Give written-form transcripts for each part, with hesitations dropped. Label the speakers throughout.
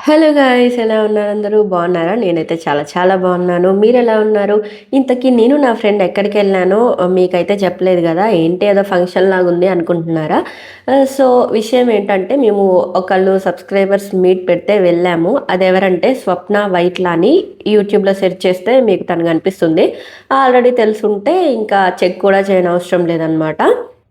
Speaker 1: Hello guys, ఎలా ఉన్నారు? అందరూ బాగున్నారా? నేనైతే చాలా చాలా బాగున్నాను. మీరు ఎలా ఉన్నారు? ఇంతకీ నేను నా ఫ్రెండ్ ఎక్కడికి వెళ్ళానో మీకైతే చెప్పలేదు కదా. ఏంటి ఏదో ఫంక్షన్ లాగా ఉంది అనుకుంటున్నారా? సో విషయం ఏంటంటే, మేము ఒకళ్ళు సబ్స్క్రైబర్స్ మీట్ పెడితే వెళ్ళాము. అది ఎవరంటే స్వప్న వైట్లా అని యూట్యూబ్లో సెర్చ్ చేస్తే మీకు తను కనిపిస్తుంది. ఆల్రెడీ తెలుసుంటే ఇంకా చెక్ కూడా చేయనవసరం లేదనమాట.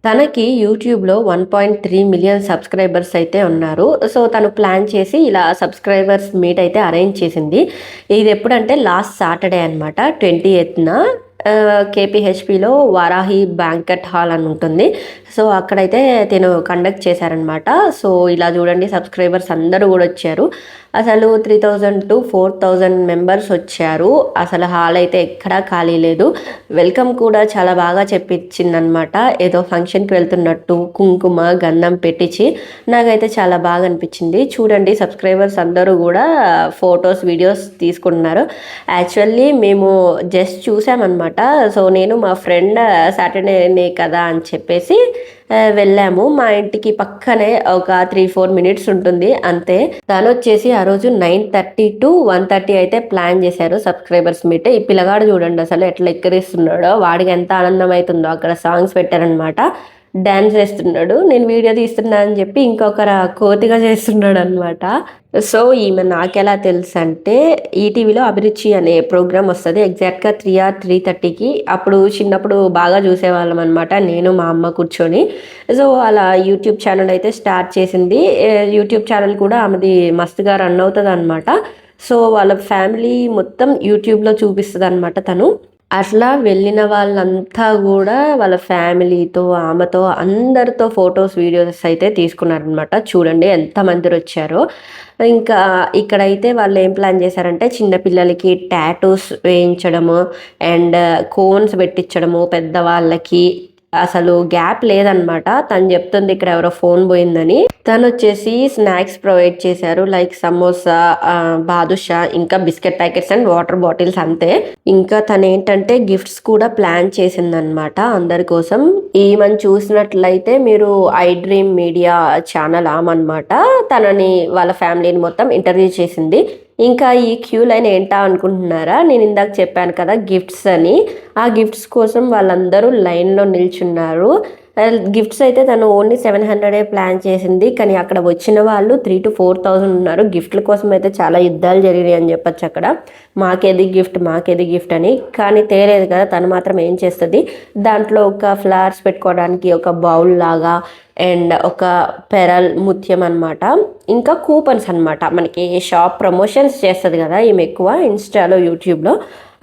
Speaker 1: తనకి యూట్యూబ్లో 1.3 మిలియన్ సబ్స్క్రైబర్స్ అయితే ఉన్నారు. సో తను ప్లాన్ చేసి ఇలా సబ్స్క్రైబర్స్ మీట్ అయితే అరేంజ్ చేసింది. ఇది ఎప్పుడంటే లాస్ట్ సాటర్డే అనమాట, 28న కేపీహెచ్పిలో వారాహి బ్యాంకెట్ హాల్ అని ఉంటుంది. సో అక్కడైతే తిను కండక్ట్ చేశారనమాట. సో ఇలా చూడండి, సబ్స్క్రైబర్స్ అందరూ కూడా వచ్చారు. అసలు 3000 to 4000 మెంబర్స్ వచ్చారు. అసలు హాల్ అయితే ఎక్కడా ఖాళీ లేదు. వెల్కమ్ కూడా చాలా బాగా చెప్పించిందనమాట. ఏదో ఫంక్షన్కి వెళ్తున్నట్టు కుంకుమ గంధం పెట్టించి నాకైతే చాలా బాగా అనిపించింది. చూడండి, సబ్స్క్రైబర్స్ అందరూ కూడా ఫొటోస్ వీడియోస్ తీసుకుంటున్నారు. యాక్చువల్లీ మేము జస్ట్ చూసామన్నమాట. సో నేను మా ఫ్రెండ్ సాటర్డేనే కదా అని చెప్పేసి వెళ్ళాము. మా ఇంటికి పక్కనే ఒక 3-4 మినిట్స్ ఉంటుంది అంతే. తను వచ్చేసి ఆ రోజు 9:30 to 1:30 అయితే ప్లాన్ చేశారు సబ్స్క్రైబర్స్ మీట్. ఈ పిల్లగాడు చూడండి అసలు ఎట్లా ఎక్కరిస్తున్నాడో, వాడికి ఎంత ఆనందం అవుతుందో. అక్కడ సాంగ్స్ పెట్టారనమాట, డ్యాన్స్ చేస్తున్నాడు. నేను వీడియో తీస్తున్నా అని చెప్పి ఇంకొకరు కోతిగా చేస్తున్నాడు అనమాట. సో ఈమె నాకెలా తెలుసు అంటే, ఈటీవీలో అభిరుచి అనే ప్రోగ్రామ్ వస్తుంది ఎగ్జాక్ట్గా 3 or 3:30కి. అప్పుడు చిన్నప్పుడు బాగా చూసేవాళ్ళం అనమాట, నేను మా అమ్మ కూర్చొని. సో అలా యూట్యూబ్ ఛానల్ అయితే స్టార్ట్ చేసింది. యూట్యూబ్ ఛానల్ కూడా ఆమెది మస్తుగా రన్ అవుతుంది అనమాట. సో వాళ్ళ ఫ్యామిలీ మొత్తం యూట్యూబ్లో చూపిస్తుంది అనమాట తను. అట్లా వెళ్ళిన వాళ్ళంతా కూడా వాళ్ళ ఫ్యామిలీతో, ఆమెతో, అందరితో ఫొటోస్ వీడియోస్ అయితే తీసుకున్నారనమాట. చూడండి ఎంతమంది వచ్చారో. ఇంకా ఇక్కడైతే వాళ్ళు ఏం ప్లాన్ చేశారంటే, చిన్నపిల్లలకి టాటూస్ వేయించడము అండ్ కోన్స్ పెట్టించడము, పెద్దవాళ్ళకి అసలు గ్యాప్ లేదనమాట. తను చెప్తుంది ఇక్కడ ఎవరో ఫోన్ పోయిందని. తను వచ్చేసి స్నాక్స్ ప్రొవైడ్ చేశారు, లైక్ సమోసా, బాదుషా, ఇంకా biscuit packets and water bottles అంతే. ఇంకా తను ఏంటంటే గిఫ్ట్స్ కూడా ప్లాన్ చేసిందనమాట అందరి కోసం. ఈమెను చూసినట్లయితే మీరు ఐ డ్రీమ్ మీడియా ఛానల్ ఆమనమాట. తనని వాళ్ళ ఫ్యామిలీని మొత్తం ఇంటర్వ్యూ చేసింది. ఇంకా ఈ క్యూ లైన్ ఏంటా అనుకుంటున్నారా? నేను ఇందాక చెప్పాను కదా గిఫ్ట్స్ అని. ఆ గిఫ్ట్స్ కోసం వాళ్ళందరూ లైన్లో నిల్చున్నారు. గిఫ్ట్స్ అయితే తను ఓన్లీ 700 ప్లాన్ చేసింది, కానీ అక్కడ వచ్చిన వాళ్ళు 3,000 to 4,000 ఉన్నారు. గిఫ్ట్ల కోసం అయితే చాలా యుద్ధాలు జరిగినాయి అని చెప్పొచ్చు అక్కడ. మాకేది గిఫ్ట్, మాకేది గిఫ్ట్ అని. కానీ తేలేదు కదా, తను మాత్రం ఏం చేస్తుంది, దాంట్లో ఒక ఫ్లవర్స్ పెట్టుకోవడానికి ఒక బౌల్ లాగా అండ్ ఒక పెరల్ ముత్యం అనమాట, ఇంకా కూపన్స్ అనమాట. మనకి షాప్ ప్రమోషన్స్ చేస్తుంది కదా ఈమె ఎక్కువ ఇన్స్టాలో, యూట్యూబ్లో.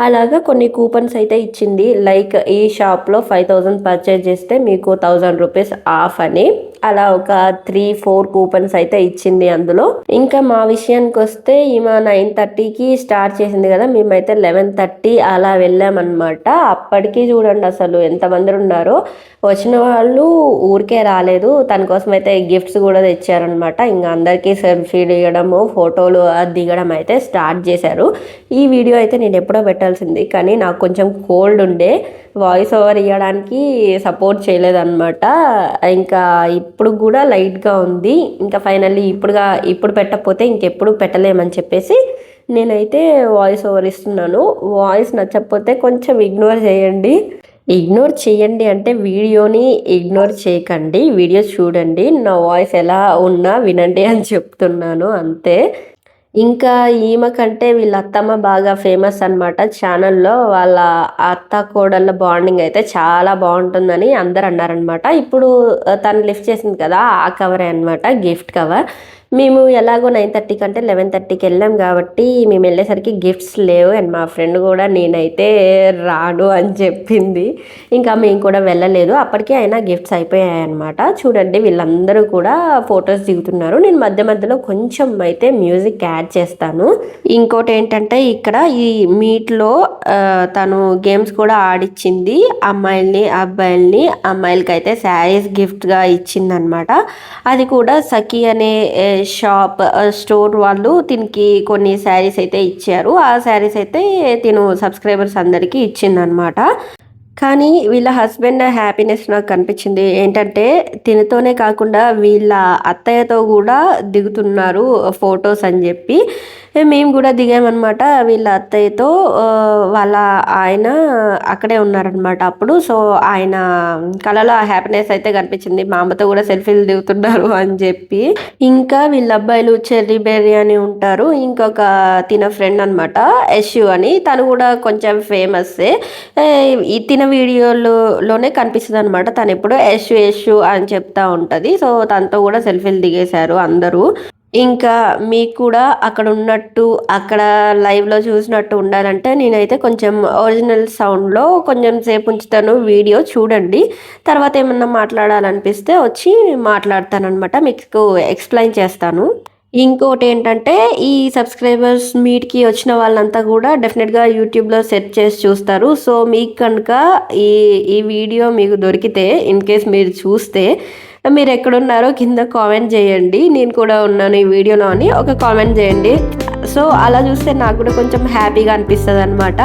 Speaker 1: అలాగా కొన్ని కూపన్స్ అయితే ఇచ్చింది. లైక్ ఈ షాప్లో 5,000 పర్చేజ్ చేస్తే మీకు 1,000 రూపీస్ ఆఫ్ అని. అలా ఒక 3-4 కూపన్స్ అయితే ఇచ్చింది అందులో. ఇంకా మా విషయానికి వస్తే, ఈమె 9:30కి స్టార్ట్ చేసింది కదా, మేమైతే 11:30 అలా వెళ్ళామన్నమాట. అప్పటికి చూడండి అసలు ఎంతమంది ఉన్నారో. వచ్చిన వాళ్ళు ఊరికే రాలేదు, తన కోసం అయితే గిఫ్ట్స్ కూడా తెచ్చారనమాట. ఇంకా అందరికీ సెల్ఫీ దిగడము, ఫోటోలు దిగడం అయితే స్టార్ట్ చేశారు. ఈ వీడియో అయితే నేను ఎప్పుడో పెట్టాల్సింది, కానీ నాకు కొంచెం కోల్డ్ ఉండే, వాయిస్ ఓవర్ ఇవ్వడానికి సపోర్ట్ చేయలేదన్నమాట. ఇంకా ఇప్పుడు కూడా లైట్గా ఉంది. ఇంకా ఫైనల్లీ ఇప్పుడు పెట్టకపోతే ఇంకెప్పుడు పెట్టలేమని చెప్పేసి నేనైతే వాయిస్ ఓవర్ ఇస్తున్నాను. వాయిస్ నచ్చకపోతే కొంచెం ఇగ్నోర్ చేయండి. ఇగ్నోర్ చేయండి అంటే వీడియోని ఇగ్నోర్ చేయకండి, వీడియో చూడండి. నా వాయిస్ ఎలా ఉన్నా వినండి అని చెప్తున్నాను అంతే. ఇంకా ఈమె కంటే వీళ్ళ అత్తమ్మ బాగా ఫేమస్ అనమాట ఛానల్లో. వాళ్ళ అత్త కోడళ్ళ బాండింగ్ అయితే చాలా బాగుంటుందని అందరు అన్నారనమాట. ఇప్పుడు తను లిఫ్ట్ చేసింది కదా, ఆ కవరే అనమాట, గిఫ్ట్ కవర్. మేము ఎలాగో 9:30 కంటే 11:30కి వెళ్ళాం కాబట్టి మేము వెళ్ళేసరికి గిఫ్ట్స్ లేవు. అండ్ మా ఫ్రెండ్ కూడా నేనైతే రాను అని చెప్పింది. ఇంకా మేము కూడా వెళ్ళలేదు. అప్పటికే అయినా గిఫ్ట్స్ అయిపోయాయి అనమాట. చూడండి వీళ్ళందరూ కూడా ఫొటోస్ దిగుతున్నారు. నేను మధ్య మధ్యలో కొంచెం అయితే మ్యూజిక్ యాడ్ చేస్తాను. ఇంకోటి ఏంటంటే, ఇక్కడ ఈ మీట్లో తను గేమ్స్ కూడా ఆడిచ్చింది అమ్మాయిల్ని అబ్బాయిల్ని. అమ్మాయిలకి అయితే శారీస్ గిఫ్ట్గా ఇచ్చిందనమాట. అది కూడా సఖీ అనే స్టోర్ వాళ్ళు దీనికి కొన్ని శారీస్ అయితే ఇచ్చారు. ఆ శారీస్ అయితే తిను సబ్స్క్రైబర్స్ అందరికీ ఇచ్చిందనమాట. కానీ వీళ్ళ హస్బెండ్ హ్యాపీనెస్ నాకు కనిపించింది. ఏంటంటే తినతోనే కాకుండా వీళ్ళ అత్తయ్యతో గూడా దిగుతున్నారు ఫోటోస్ అని జెప్పి. మేము గూడా దిగామనమాట వీళ్ళ అత్తయ్యతో. వాళ్ళ ఆయన అక్కడే ఉన్నారనమాట అప్పుడు. సో, ఆయన కళలో ఆ హ్యాపీనెస్ అయితే కనిపించింది. మా అమ్మతో గూడా సెల్ఫీలు దిగుతున్నారు అని జెప్పి. ఇంకా వీళ్ళ అబ్బాయిలు చెర్రీ బెర్రీ అని ఉంటారు. ఇంకొక తిన ఫ్రెండ్ అనమాట యషు అని. తను గూడా కొంచెం ఫేమస్సే. ఈ తిన వీడియోలోనే కనిపిస్తదనమాట. తనెప్పుడూ యషు, యషు అని చెప్తా ఉంటది. సో, తనతో గూడా సెల్ఫీలు దిగేశారు అందరూ. ఇంకా మీకు కూడా అక్కడున్నట్టు, అక్కడ లైవ్‌లో చూసినట్టు ఉండాలంటే నేనైతే కొంచెం ఒరిజినల్ సౌండ్‌లో కొంచెం సేపు ఉంచుతాను వీడియో చూడండి. తర్వాత ఏమన్నా మాట్లాడాలనిపిస్తే వచ్చి మాట్లాడతాననమాట. మీకు ఎక్స్‌ప్లెయిన్ చేస్తాను. ఇంకోటేంటంటే ఈ సబ్స్క్రైబర్స్ మీట్‌కి వచ్చిన వాళ్ళంతా గూడా డెఫినెట్‌గా యూట్యూబ్‌లో సెర్చ్ చేసి చూస్తారు. సో, మీకు కనుక ఈ ఈ వీడియో మీకు దొరికితే ఇన్ కేస్ మీరు చూస్తే మీరెక్కడున్నారో కింద కామెంట్ జేయండి. నేను కూడా ఉన్నాను ఈ వీడియోలో అని ఒక కామెంట్ జేయండి. సో, అలా చూస్తే నాకు గూడా కొంచెం హ్యాపీగా అనిపిస్తదనమాట.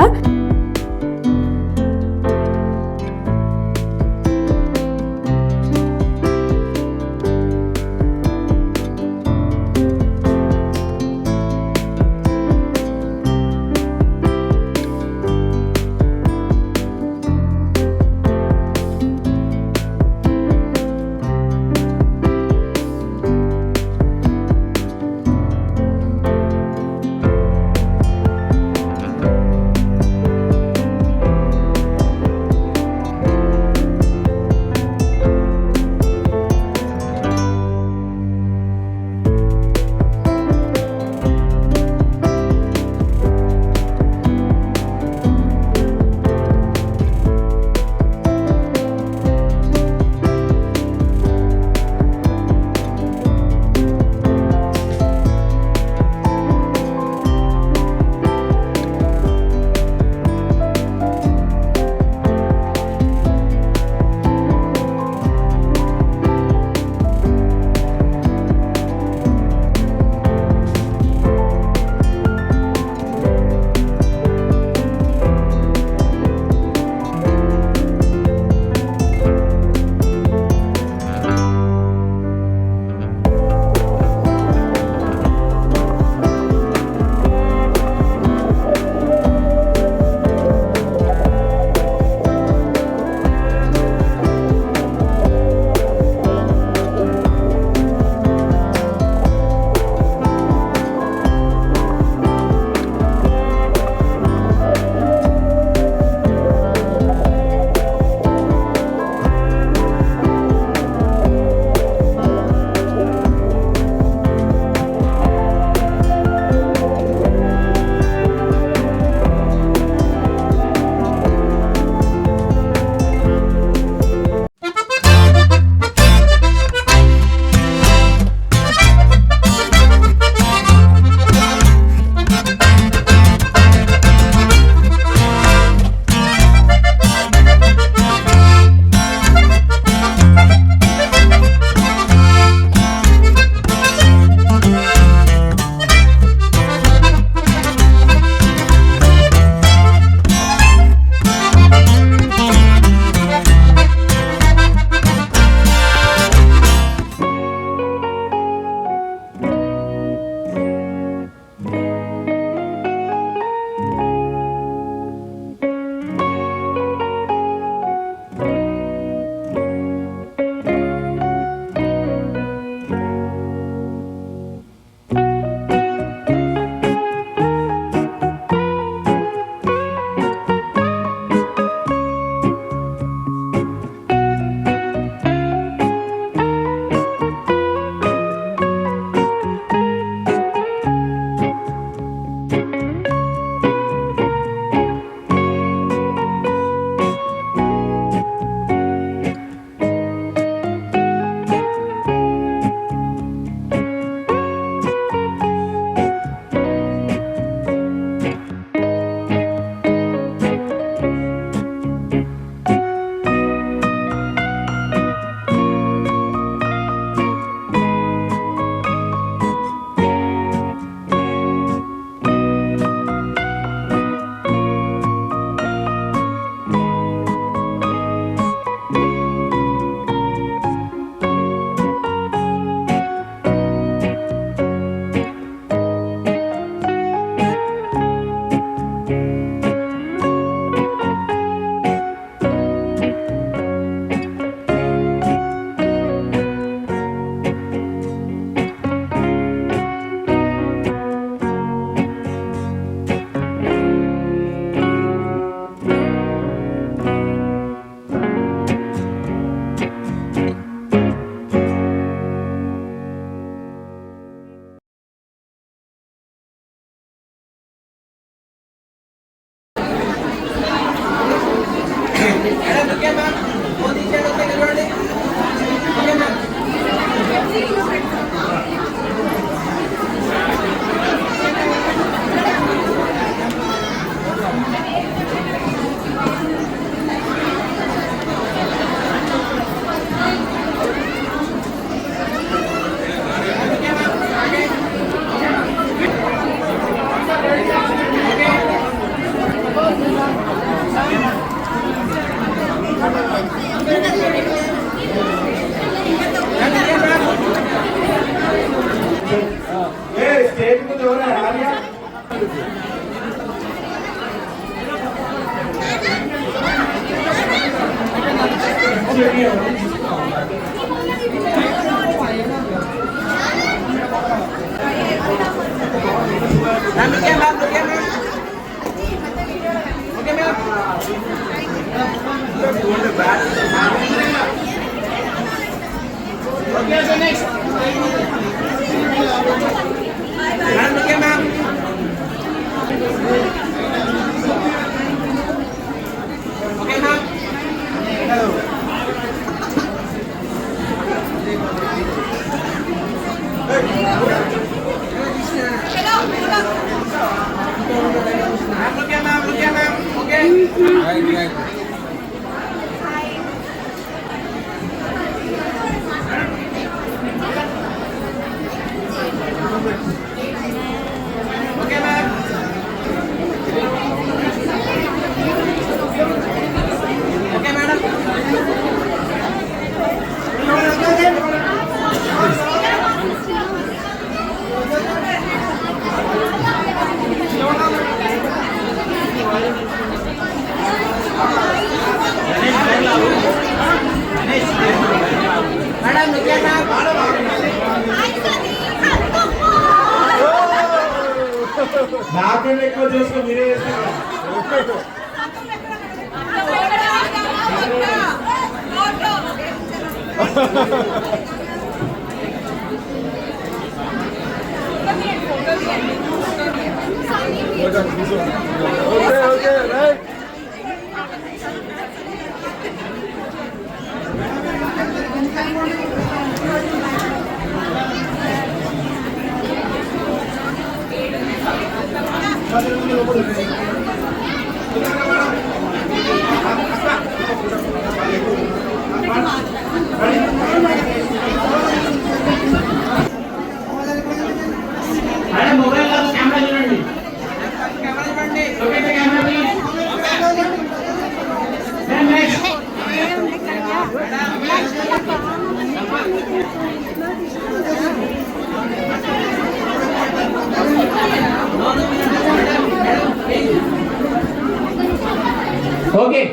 Speaker 2: Okay.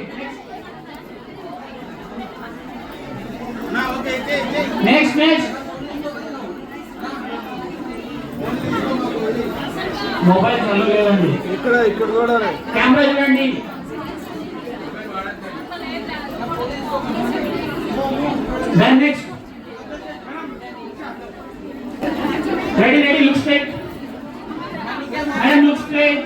Speaker 2: Next. Mobile चालू లేదండి. ఇక్కడ కూడా కెమెరా చూడండి. Then next. Ready, look straight. And look straight.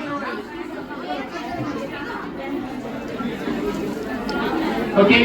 Speaker 2: Okay.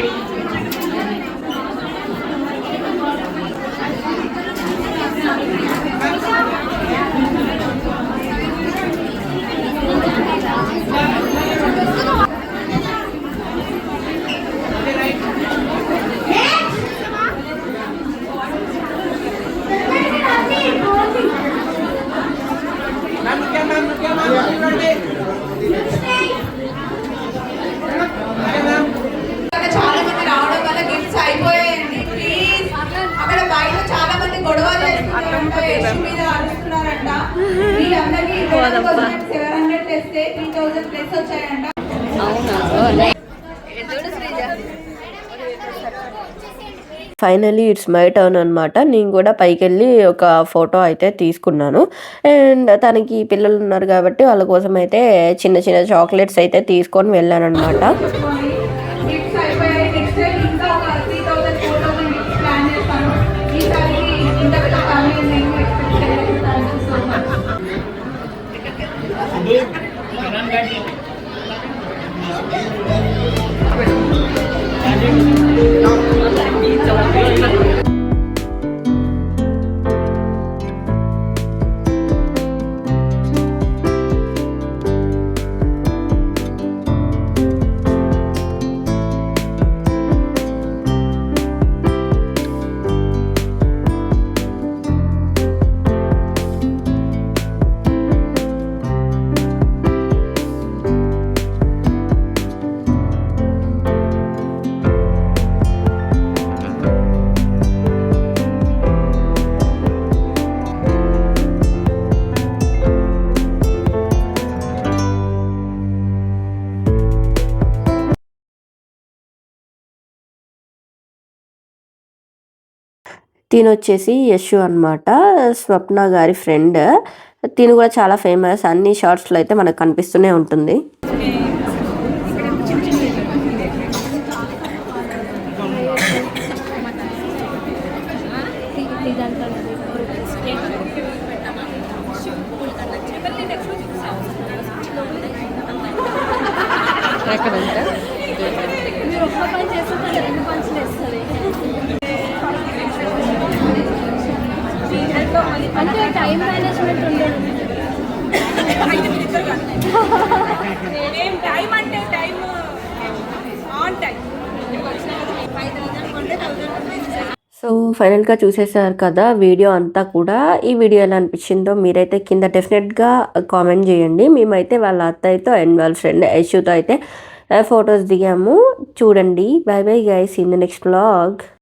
Speaker 1: Finally it's my turn అనమాట. నేను కూడా పైకి వెళ్ళి ఒక ఫోటో అయితే తీసుకున్నాను. అండ్ తనకి పిల్లలు ఉన్నారు కాబట్టి వాళ్ళ కోసం అయితే చిన్న చిన్న చాక్లెట్స్ అయితే తీసుకొని వెళ్ళాను అనమాట. తినొచ్చేసి యశు అనమాట, స్వప్న గారి ఫ్రెండ్. తిను కూడా చాలా ఫేమస్, అన్ని షార్ట్స్లో అయితే మనకు కనిపిస్తూనే ఉంటుంది.
Speaker 3: అంటే టైం మేనేజ్మెంట్ ఉండదు. టైం అంటే టైం ఆన్ టైం.
Speaker 1: సో ఫైనల్గా చూసేసారు కదా వీడియో అంతా కూడా. ఈ వీడియో ఎలా అనిపించిందో మీరైతే కింద డెఫినెట్గా కామెంట్ చేయండి. మేమైతే వాళ్ళ అత్తయ్యతో అండ్ వాళ్ళ ఫ్రెండ్ యశుతో అయితే ఫొటోస్ దిగాము. చూడండి. By bye guys, in the next vlog.